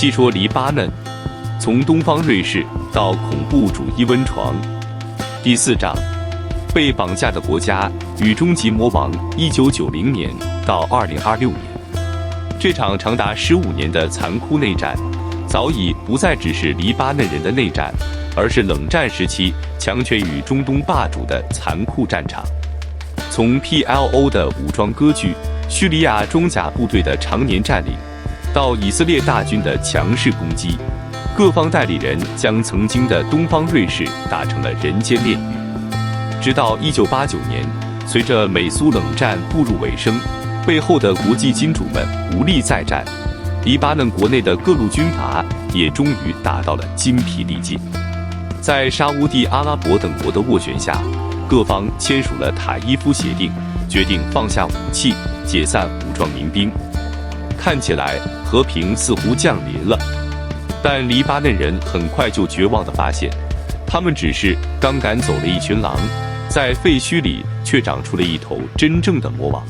细说黎巴嫩，从东方瑞士到恐怖主义温床。第4章，被绑架的国家与终极魔王。1990年到2026年，这场长达15年的残酷内战，早已不再只是黎巴嫩人的内战，而是冷战时期强权与中东霸主的残酷战场。从 PLO 的武装割据，叙利亚装甲部队的常年占领，到以色列大军的强势攻击，各方代理人将曾经的东方瑞士打成了人间炼狱。直到1989年，随着美苏冷战步入尾声，背后的国际金主们无力再战，黎巴嫩国内的各路军阀也终于打到了筋疲力尽。在沙烏地阿拉伯等国的斡旋下，各方签署了塔伊夫协定，决定放下武器，解散武装民兵。看起来和平似乎降临了，但黎巴嫩人很快就绝望地发现，他们只是刚赶走了一群狼，在废墟里却长出了一头真正的魔王。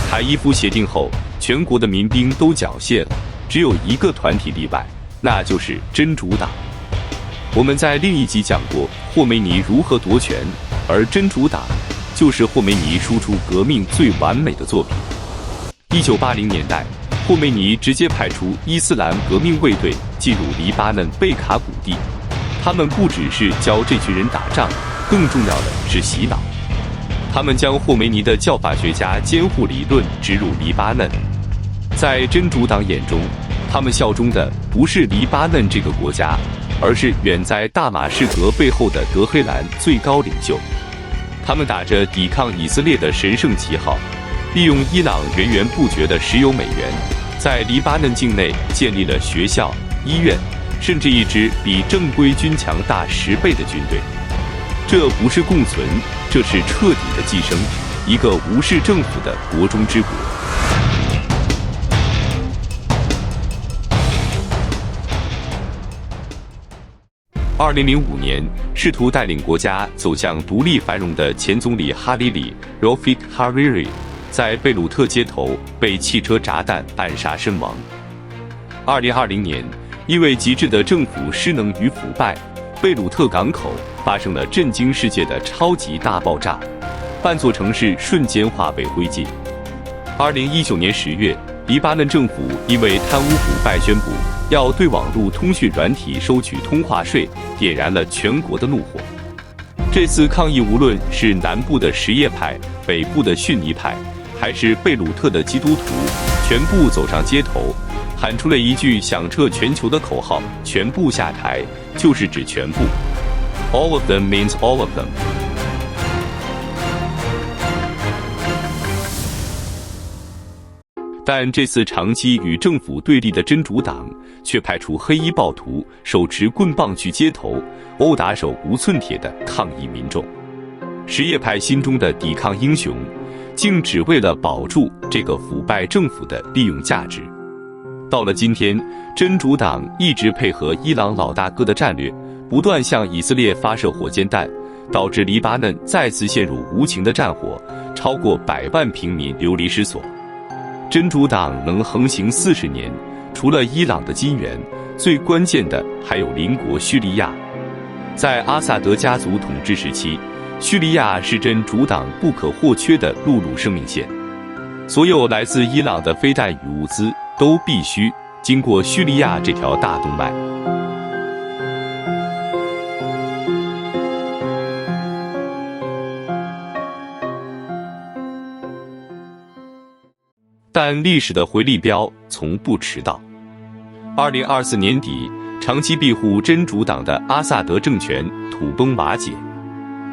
塔伊夫协定后，全国的民兵都缴械了，只有一个团体例外，那就是真主党。我们在另一集讲过霍梅尼如何夺权，而真主党就是霍梅尼输出革命最完美的作品。1980年代，霍梅尼直接派出伊斯兰革命卫队进入黎巴嫩贝卡谷地，他们不只是教这群人打仗，更重要的是洗脑。他们将霍梅尼的教法学家监护理论植入黎巴嫩。在真主党眼中，他们效忠的不是黎巴嫩这个国家，而是远在大马士革背后的德黑兰最高领袖。他们打着抵抗以色列的神圣旗号，利用伊朗源源不绝的石油美元，在黎巴嫩境内建立了学校、医院，甚至一支比正规军强大10倍的军队。这不是共存，这是彻底的寄生，一个无视政府的国中之国。2005年，试图带领国家走向独立繁荣的前总理哈里里 （Rafik Hariri） 在贝鲁特街头被汽车炸弹暗杀身亡。2020年，因为极致的政府失能与腐败，贝鲁特港口发生了震惊世界的超级大爆炸，半座城市瞬间化为灰烬。2019年10月，黎巴嫩政府因为贪污腐败宣布要对网络通讯软体收取通话税，点燃了全国的怒火。这次抗议无论是南部的什叶派、北部的逊尼派，还是贝鲁特的基督徒，全部走上街头，喊出了一句响彻全球的口号：全部下台，就是指全部。All of them means all of them。但这次长期与政府对立的真主党却派出黑衣暴徒，手持棍棒去街头殴打手无寸铁的抗议民众。什叶派心中的抵抗英雄，竟只为了保住这个腐败政府的利用价值。到了今天，真主党一直配合伊朗老大哥的战略，不断向以色列发射火箭弹，导致黎巴嫩再次陷入无情的战火，超过100万平民流离失所。真主党能横行40年，除了伊朗的金援，最关键的还有邻国叙利亚。在阿萨德家族统治时期，叙利亚是真主党不可或缺的陆路生命线，所有来自伊朗的飞弹与物资都必须经过叙利亚这条大动脉。但历史的回力镖从不迟到。2024年底，长期庇护真主党的阿萨德政权土崩瓦解，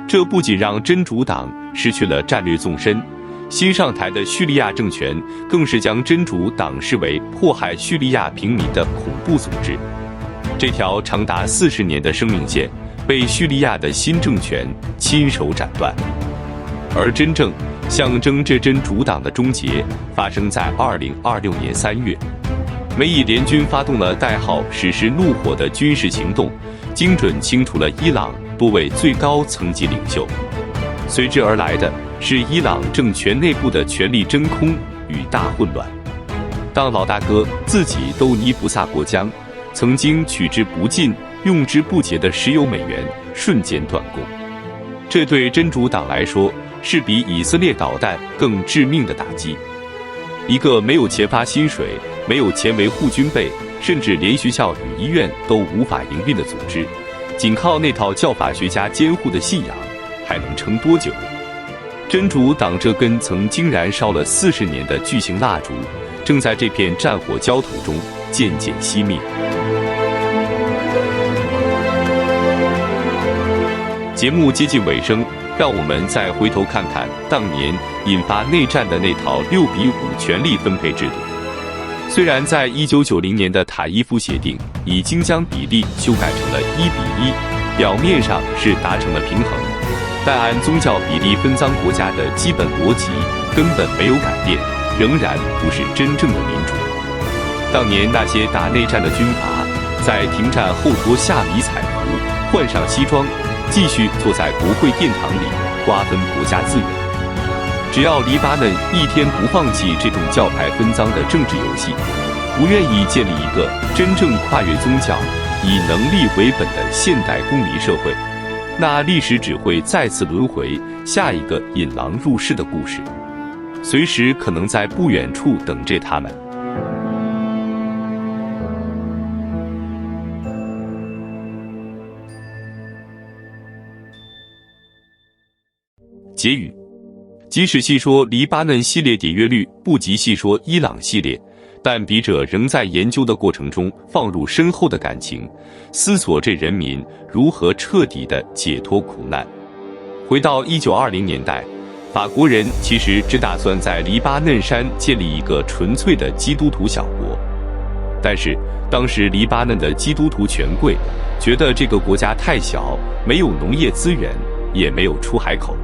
这不仅让真主党失去了战略纵深，新上台的叙利亚政权更是将真主党视为迫害叙利亚平民的恐怖组织。这条长达40年的生命线被叙利亚的新政权亲手斩断，而真正象征这真主党的终结发生在2026年3月。美以联军发动了代号“史诗怒火”的军事行动，精准清除了伊朗多位最高层级领袖。随之而来的是伊朗政权内部的权力真空与大混乱。当老大哥自己都泥菩萨过江，曾经取之不尽、用之不竭的石油美元瞬间断供，这对真主党来说是比以色列导弹更致命的打击。一个没有钱发薪水、没有钱维护军备，甚至连学校与医院都无法营运的组织，仅靠那套教法学家监护的信仰，还能撑多久？真主党这根曾经燃烧了40年的巨型蜡烛，正在这片战火焦土中渐渐熄灭。节目接近尾声，让我们再回头看看当年引发内战的那套6:5权力分配制度。虽然在1990年的塔伊夫协定已经将比例修改成了1:1，表面上是达成了平衡，但按宗教比例分赃国家的基本逻辑根本没有改变，仍然不是真正的民主。当年那些打内战的军阀，在停战后脱下迷彩服，换上西装，继续坐在国会殿堂里瓜分国家资源。只要黎巴嫩一天不放弃这种教派分赃的政治游戏，不愿意建立一个真正跨越宗教、以能力为本的现代公民社会，那历史只会再次轮回下一个引狼入室的故事，随时可能在不远处等着他们。结语：即使细说黎巴嫩系列点阅率不及细说伊朗系列，但笔者仍在研究的过程中放入深厚的感情，思索这人民如何彻底地解脱苦难。回到1920年代，法国人其实只打算在黎巴嫩山建立一个纯粹的基督徒小国，但是当时黎巴嫩的基督徒权贵觉得这个国家太小，没有农业资源，也没有出海口，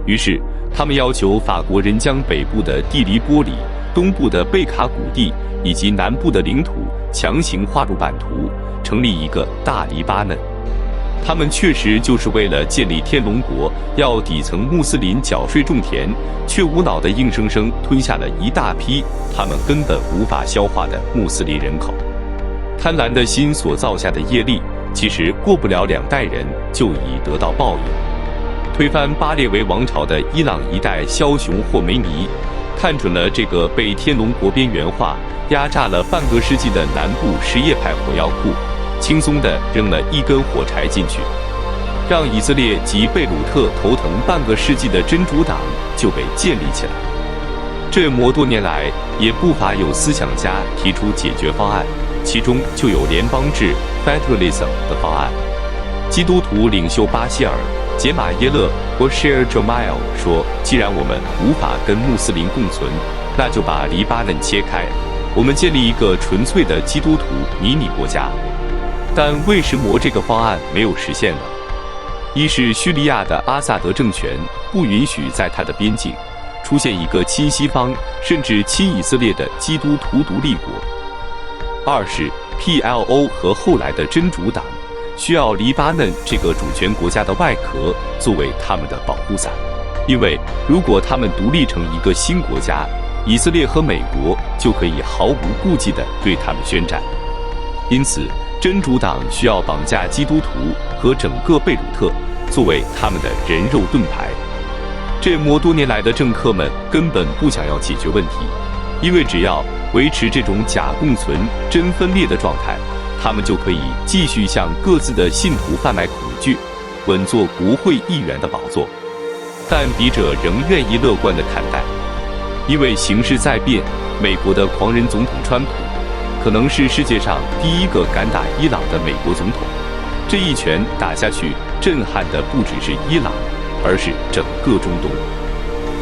于是他们要求法国人将北部的蒂黎波里、东部的贝卡谷地以及南部的领土强行划入版图，成立一个大黎巴嫩。他们确实就是为了建立天龙国，要底层穆斯林缴税种田，却无脑地硬生生吞下了一大批他们根本无法消化的穆斯林人口。贪婪的心所造下的业力，其实过不了2代人就已得到报应。推翻巴列维王朝的伊朗一代枭雄霍梅尼，看准了这个被天龙国边缘化、压榨了半个世纪的南部什叶派火药库，轻松地扔了一根火柴进去，让以色列及贝鲁特头疼半个世纪的真主党就被建立起来。这么多年来，也不乏有思想家提出解决方案，其中就有联邦制 federalism 的方案。基督徒领袖巴希尔、杰马耶勒和 Shir Jamal 说，既然我们无法跟穆斯林共存，那就把黎巴嫩切开，我们建立一个纯粹的基督徒迷你国家。但为什么这个方案没有实现呢？一是叙利亚的阿萨德政权不允许在他的边境出现一个亲西方甚至亲以色列的基督徒独立国；二是 PLO 和后来的真主党需要黎巴嫩这个主权国家的外壳作为他们的保护伞，因为如果他们独立成一个新国家，以色列和美国就可以毫无顾忌地对他们宣战。因此真主党需要绑架基督徒和整个贝鲁特作为他们的人肉盾牌。这么多年来的政客们根本不想要解决问题，因为只要维持这种假共存真分裂的状态，他们就可以继续向各自的信徒贩卖恐惧，稳坐国会议员的宝座。但笔者仍愿意乐观地看待，因为形势在变，美国的狂人总统川普可能是世界上第一个敢打伊朗的美国总统。这一拳打下去，震撼的不只是伊朗，而是整个中东。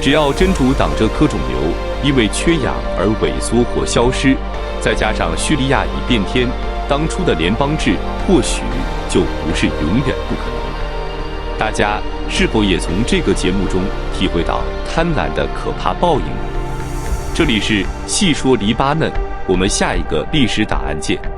只要真主党这颗肿瘤因为缺氧而萎缩或消失，再加上叙利亚已变天，当初的联邦制或许就不是永远不可能。大家是否也从这个节目中体会到贪婪的可怕报应呢？这里是细说黎巴嫩，我们下一个历史档案见。